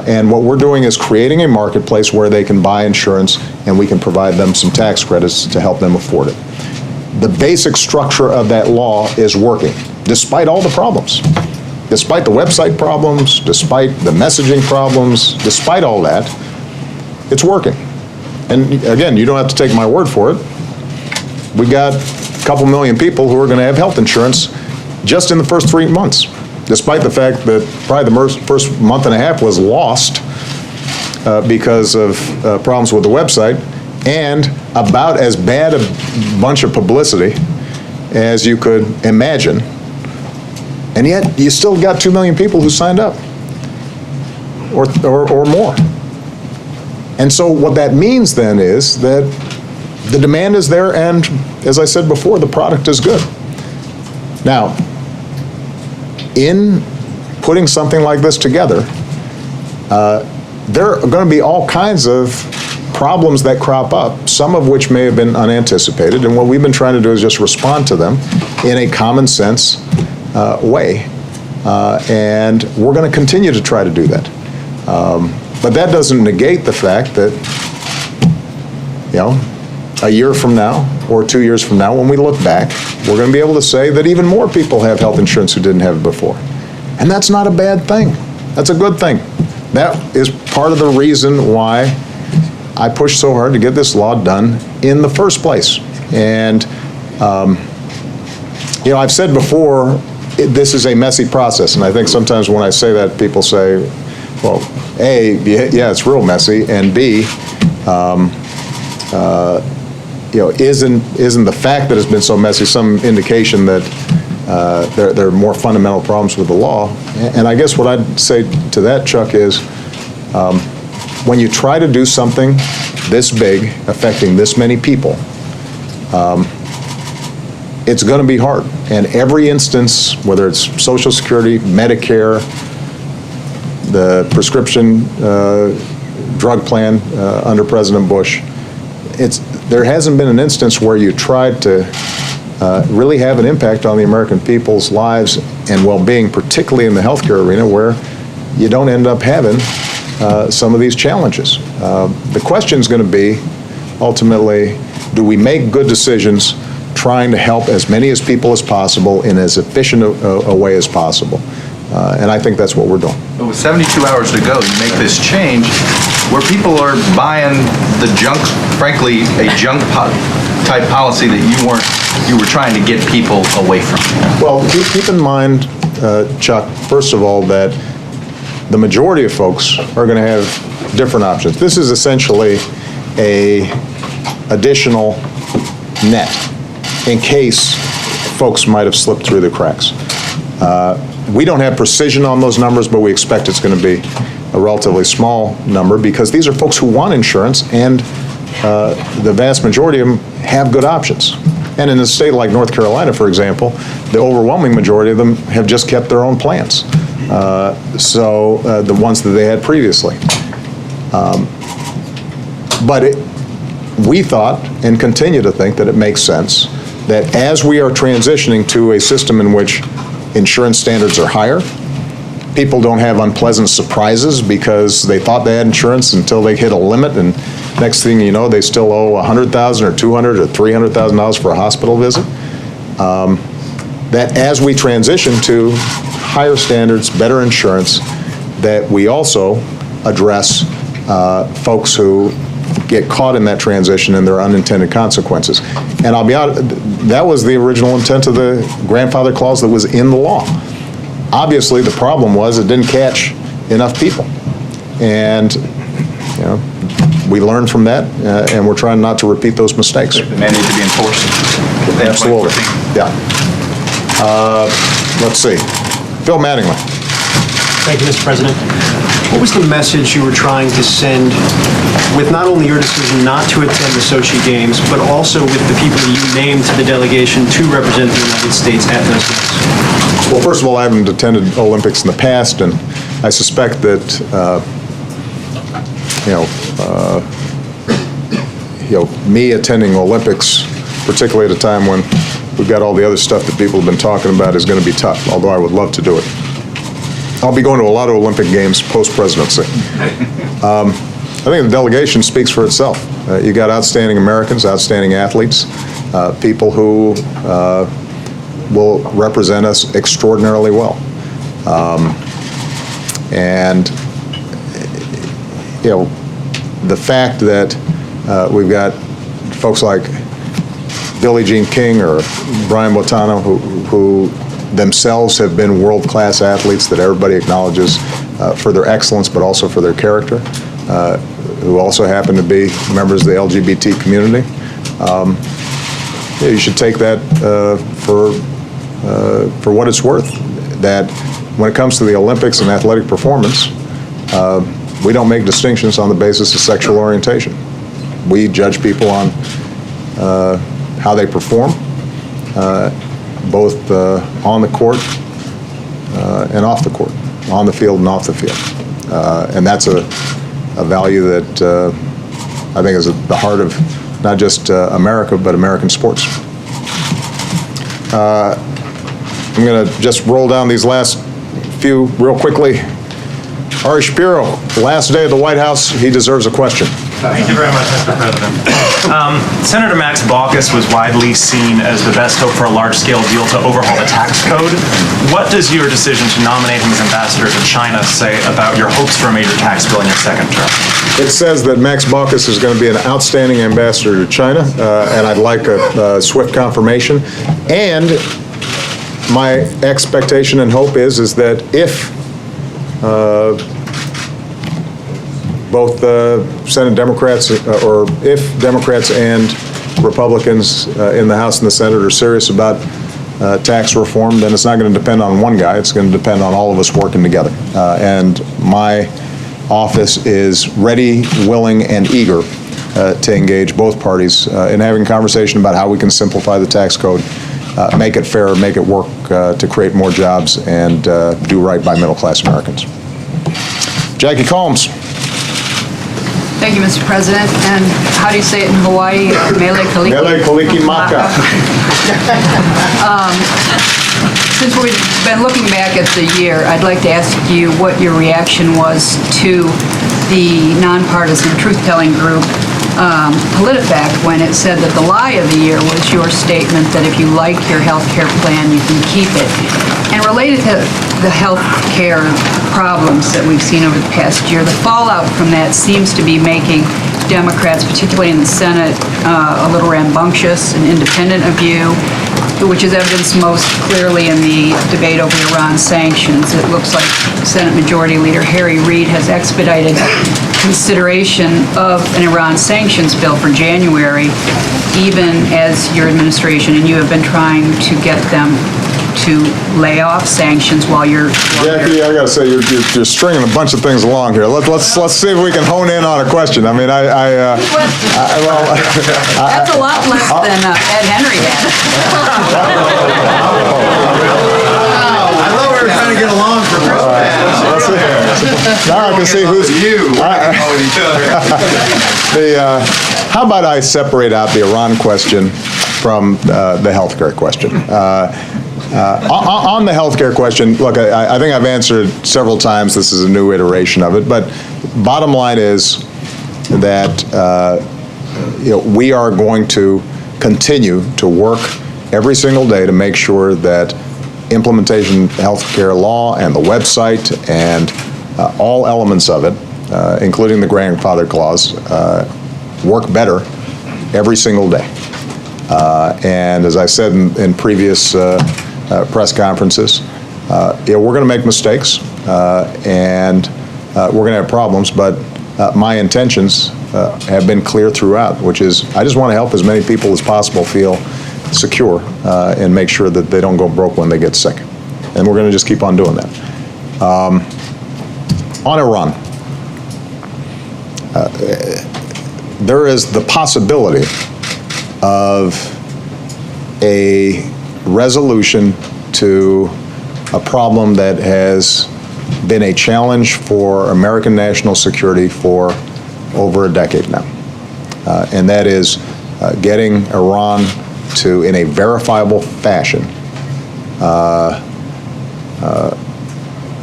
And what we're doing is creating a marketplace where they can buy insurance and we can provide them some tax credits to help them afford it. The basic structure of that law is working, despite all the problems. Despite the website problems, despite the messaging problems, despite all that, it's working. And again, you don't have to take my word for it. We got a couple million people who are going to have health insurance just in the first 3 months, despite the fact that probably the first month and a half was lost because of problems with the website, and about as bad a bunch of publicity as you could imagine. And yet, you still got 2 million people who signed up, or more. And so what that means then is that the demand is there, and as I said before, the product is good. Now, in putting something like this together, there are going to be all kinds of problems that crop up, some of which may have been unanticipated, and what we've been trying to do is just respond to them in a common sense way. And we're going to continue to try to do that. But that doesn't negate the fact that, a year from now or 2 years from now, when we look back, we're going to be able to say that even more people have health insurance who didn't have it before. And that's not a bad thing. That's a good thing. That is part of the reason why I pushed so hard to get this law done in the first place. And, I've said before, this is a messy process, and I think sometimes when I say that, people say, well, A, yeah, it's real messy, and B, isn't the fact that it's been so messy some indication that there are more fundamental problems with the law? And I guess what I'd say to that, Chuck, is when you try to do something this big, affecting this many people, it's going to be hard. And every instance, whether it's Social Security, Medicare, the prescription drug plan under President Bush, there hasn't been an instance where you tried to really have an impact on the American people's lives and well-being, particularly in the healthcare arena, where you don't end up having some of these challenges. The question is going to be, ultimately, do we make good decisions trying to help as many as people as possible in as efficient a way as possible? And I think that's what we're doing. But with 72 hours to go, you make this change where people are buying the junk, frankly, a junk type policy that you were trying to get people away from. Well, keep in mind, Chuck, first of all, that the majority of folks are going to have different options. This is essentially a additional net in case folks might have slipped through the cracks. We don't have precision on those numbers, but we expect it's going to be a relatively small number because these are folks who want insurance, and the vast majority of them have good options. And in a state like North Carolina, for example, the overwhelming majority of them have just kept their own plans. The ones that they had previously. But we thought and continue to think that it makes sense that as we are transitioning to a system in which insurance standards are higher, people don't have unpleasant surprises because they thought they had insurance until they hit a limit, and next thing you know, they still owe $100,000 or $200,000 or $300,000 for a hospital visit. That as we transition to higher standards, better insurance, that we also address folks who get caught in that transition and their unintended consequences. And I'll be honest, that was the original intent of the grandfather clause that was in the law. Obviously, the problem was it didn't catch enough people. And, you know, we learned from that, and we're trying not to repeat those mistakes. The mandate to be enforced. Absolutely, yeah. Let's see. Phil Mattingly. Thank you, Mr. President. What was the message you were trying to send with not only your decision not to attend the Sochi Games, but also with the people that you named to the delegation to represent the United States at those games? Well, first of all, I haven't attended Olympics in the past, and I suspect that, me attending Olympics, particularly at a time when we've got all the other stuff that people have been talking about, is going to be tough, although I would love to do it. I'll be going to a lot of Olympic Games post-presidency. I think the delegation speaks for itself. You got outstanding Americans, outstanding athletes, people who will represent us extraordinarily well. The fact that we've got folks like Billie Jean King or Brian Boitano who themselves have been world-class athletes that everybody acknowledges for their excellence, but also for their character, who also happen to be members of the LGBT community. You should take that for what it's worth, that when it comes to the Olympics and athletic performance, we don't make distinctions on the basis of sexual orientation. We judge people on how they perform, both on the court and off the court, on the field and off the field. And that's a value that I think is at the heart of not just America, but American sports. I'm going to just roll down these last few real quickly. Ari Shapiro, last day at the White House, he deserves a question. Thank you very much, Mr. President. Senator Max Baucus was widely seen as the best hope for a large-scale deal to overhaul the tax code. What does your decision to nominate him as ambassador to China say about your hopes for a major tax bill in your second term? It says that Max Baucus is going to be an outstanding ambassador to China, and I'd like a swift confirmation. And my expectation and hope is that if both Senate Democrats, or if Democrats and Republicans in the House and the Senate are serious about tax reform, then it's not going to depend on one guy. It's going to depend on all of us working together. And my office is ready, willing, and eager to engage both parties in having a conversation about how we can simplify the tax code, make it fair, make it work to create more jobs, and do right by middle-class Americans. Jackie Combs. Thank you, Mr. President. And how do you say it in Hawaii? Mele Kaliki? Mele Kaliki Maka. Since we've been looking back at the year, I'd like to ask you what your reaction was to the nonpartisan truth-telling group PolitiFact when it said that the lie of the year was your statement that if you like your health care plan, you can keep it. And related to the health care problems that we've seen over the past year, the fallout from that seems to be making Democrats, particularly in the Senate, a little rambunctious and independent of you, which is evidenced most clearly in the debate over Iran sanctions. It looks like Senate Majority Leader Harry Reid has expedited consideration of an Iran sanctions bill for January, even as your administration and you have been trying to get them to lay off sanctions while you're... Jackie, I gotta say, you're stringing a bunch of things along here. Let's see if we can hone in on a question. I mean, That's a lot less than Ed Henry had. I thought we were trying to get along for Christmas. Now I can see who's... How about I separate out the Iran question from the healthcare question? On the healthcare question, look, I think I've answered several times. This is a new iteration of it, but bottom line is that we are going to continue to work every single day to make sure that implementation of healthcare law and the website and all elements of it, including the grandfather clause, work better every single day. And as I said in previous press conferences, we're going to make mistakes and we're going to have problems, but my intentions have been clear throughout, which is I just want to help as many people as possible feel secure and make sure that they don't go broke when they get sick. And we're going to just keep on doing that. On Iran, there is the possibility of a resolution to a problem that has been a challenge for American national security for over a decade now. And that is getting Iran to, in a verifiable fashion,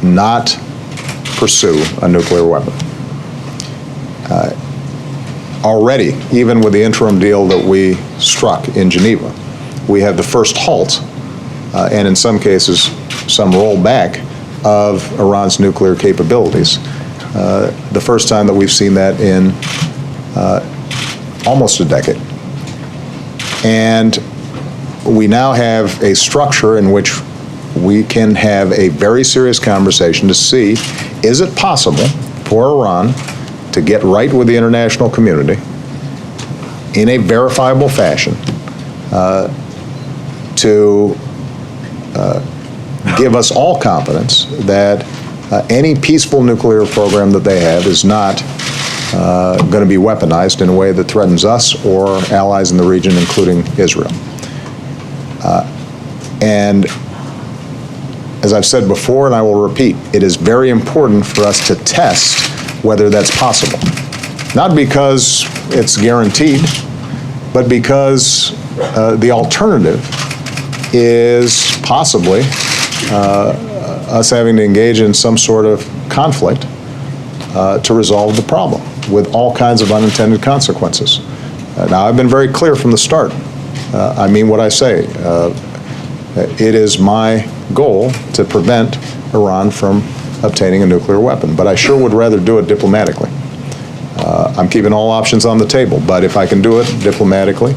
not pursue a nuclear weapon. Already, even with the interim deal that we struck in Geneva, we have the first halt, and in some cases, some rollback of Iran's nuclear capabilities. The first time that we've seen that in almost a decade. And we now have a structure in which we can have a very serious conversation to see, is it possible for Iran to get right with the international community in a verifiable fashion to give us all confidence that any peaceful nuclear program that they have is not going to be weaponized in a way that threatens us or allies in the region, including Israel. And as I've said before, and I will repeat, it is very important for us to test whether that's possible. Not because it's guaranteed, but because the alternative is possibly us having to engage in some sort of conflict to resolve the problem with all kinds of unintended consequences. Now, I've been very clear from the start. I mean what I say. It is my goal to prevent Iran from obtaining a nuclear weapon, but I sure would rather do it diplomatically. I'm keeping all options on the table, but if I can do it diplomatically,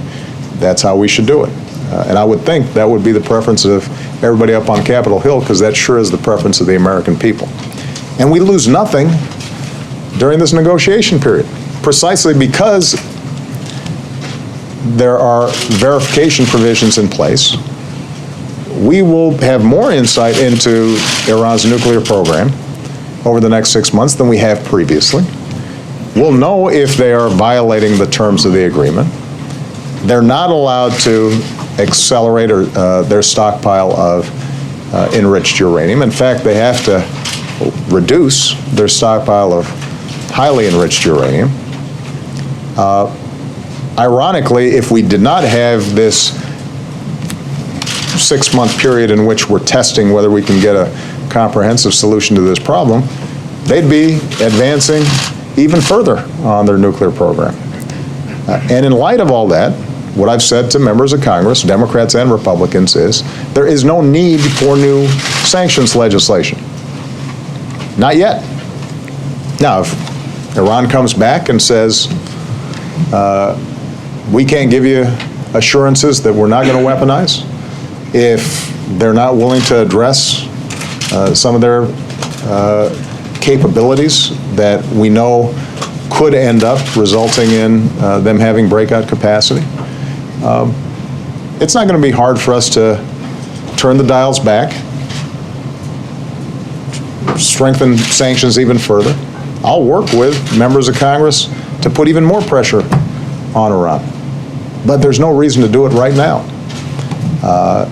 that's how we should do it. And I would think that would be the preference of everybody up on Capitol Hill, because that sure is the preference of the American people. And we lose nothing during this negotiation period, precisely because there are verification provisions in place. We will have more insight into Iran's nuclear program over the next 6 months than we have previously. We'll know if they are violating the terms of the agreement. They're not allowed to accelerate their stockpile of enriched uranium. In fact, they have to reduce their stockpile of highly enriched uranium. Ironically, if we did not have this 6-month period in which we're testing whether we can get a comprehensive solution to this problem, they'd be advancing even further on their nuclear program. And in light of all that, what I've said to members of Congress, Democrats and Republicans, is there is no need for new sanctions legislation. Not yet. Now, if Iran comes back and says, we can't give you assurances that we're not going to weaponize, if they're not willing to address some of their capabilities that we know could end up resulting in them having breakout capacity, it's not going to be hard for us to turn the dials back, strengthen sanctions even further. I'll work with members of Congress to put even more pressure on Iran. But there's no reason to do it right now.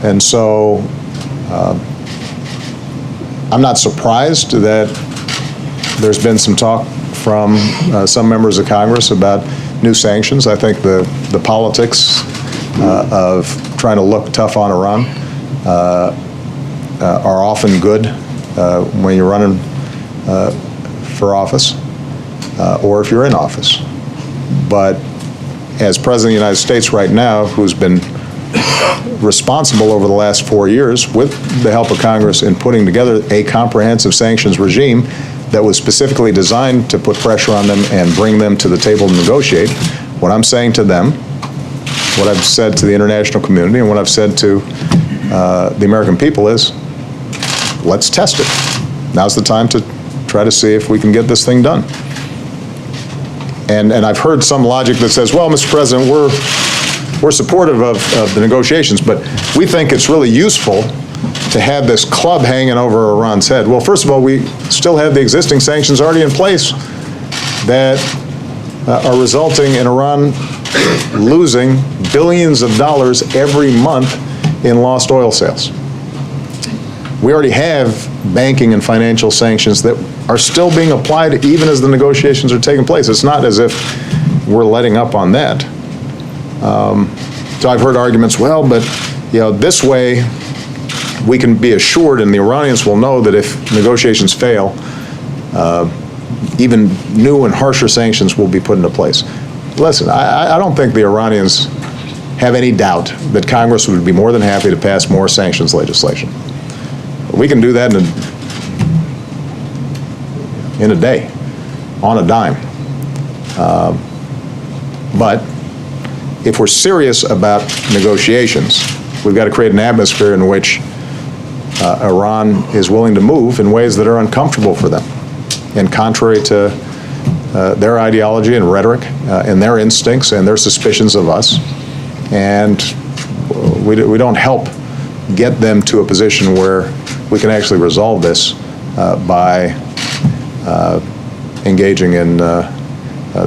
And so I'm not surprised that there's been some talk from some members of Congress about new sanctions. I think the politics of trying to look tough on Iran are often good when you're running for office or if you're in office. But as President of the United States right now, who's been responsible over the last 4 years with the help of Congress in putting together a comprehensive sanctions regime that was specifically designed to put pressure on them and bring them to the table to negotiate, what I'm saying to them, what I've said to the international community, and what I've said to the American people is, let's test it. Now's the time to try to see if we can get this thing done. And I've heard some logic that says, well, Mr. President, we're supportive of the negotiations, but we think it's really useful to have this club hanging over Iran's head. Well, first of all, we still have the existing sanctions already in place that are resulting in Iran losing billions of dollars every month in lost oil sales. We already have banking and financial sanctions that are still being applied even as the negotiations are taking place. It's not as if we're letting up on that. So I've heard arguments, well, but this way we can be assured and the Iranians will know that if negotiations fail, even new and harsher sanctions will be put into place. Listen, I don't think the Iranians have any doubt that Congress would be more than happy to pass more sanctions legislation. We can do that in a day, on a dime. But if we're serious about negotiations, we've got to create an atmosphere in which Iran is willing to move in ways that are uncomfortable for them and contrary to their ideology and rhetoric and their instincts and their suspicions of us. And we don't help get them to a position where we can actually resolve this by engaging in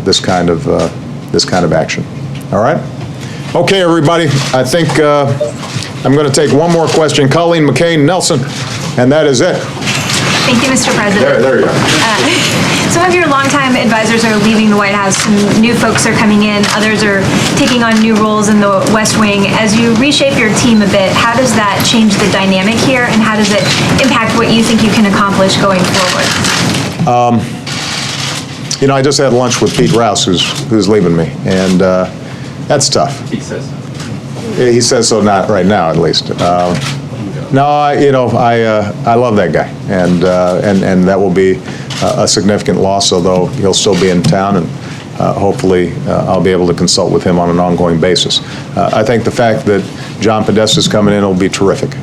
this kind of action. All right? Okay, everybody. I think I'm going to take one more question. Colleen McCain Nelson, and that is it. Thank you, Mr. President. There you go. Some of your longtime advisors are leaving the White House. Some new folks are coming in. Others are taking on new roles in the West Wing. As you reshape your team a bit, how does that change the dynamic here, and how does it impact what you think you can accomplish going forward? I just had lunch with Pete Rouse, who's leaving me, and that's tough. He says so. He says so, not right now, at least. No, I love that guy, and that will be a significant loss, although he'll still be in town, and hopefully I'll be able to consult with him on an ongoing basis. I think the fact that John Podesta's coming in will be terrific.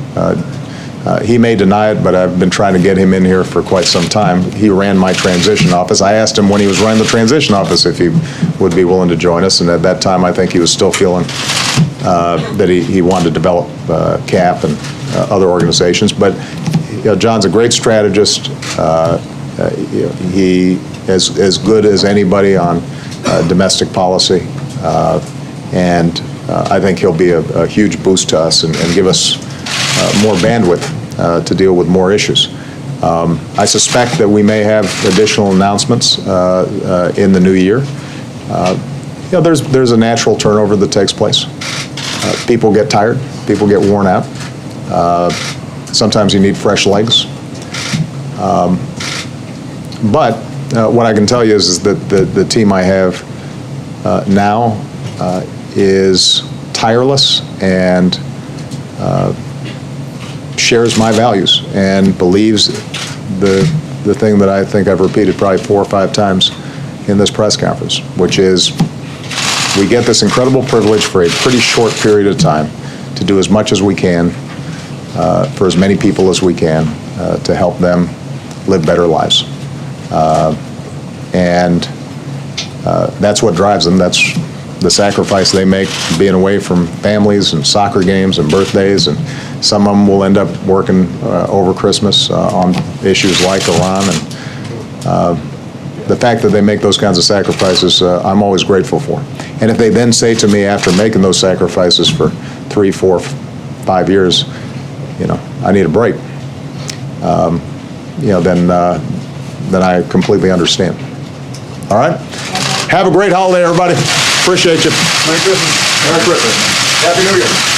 He may deny it, but I've been trying to get him in here for quite some time. He ran my transition office. I asked him when he was running the transition office if he would be willing to join us, and at that time I think he was still feeling that he wanted to develop CAP and other organizations. But John's a great strategist. He as good as anybody on domestic policy, and I think he'll be a huge boost to us and give us more bandwidth to deal with more issues. I suspect that we may have additional announcements in the new year. There's a natural turnover that takes place. People get tired. People get worn out. Sometimes you need fresh legs. But what I can tell you is that the team I have now is tireless and shares my values and believes the thing that I think I've repeated probably 4 or 5 times in this press conference, which is we get this incredible privilege for a pretty short period of time to do as much as we can for as many people as we can to help them live better lives. And that's what drives them. That's the sacrifice they make being away from families and soccer games and birthdays, and some of them will end up working over Christmas on issues like Iran. And the fact that they make those kinds of sacrifices, I'm always grateful for. And if they then say to me after making those sacrifices for 3, 4, 5 years, I need a break, then I completely understand. All right? Have a great holiday, everybody. Appreciate you. Merry Christmas. Merry Christmas. Happy New Year.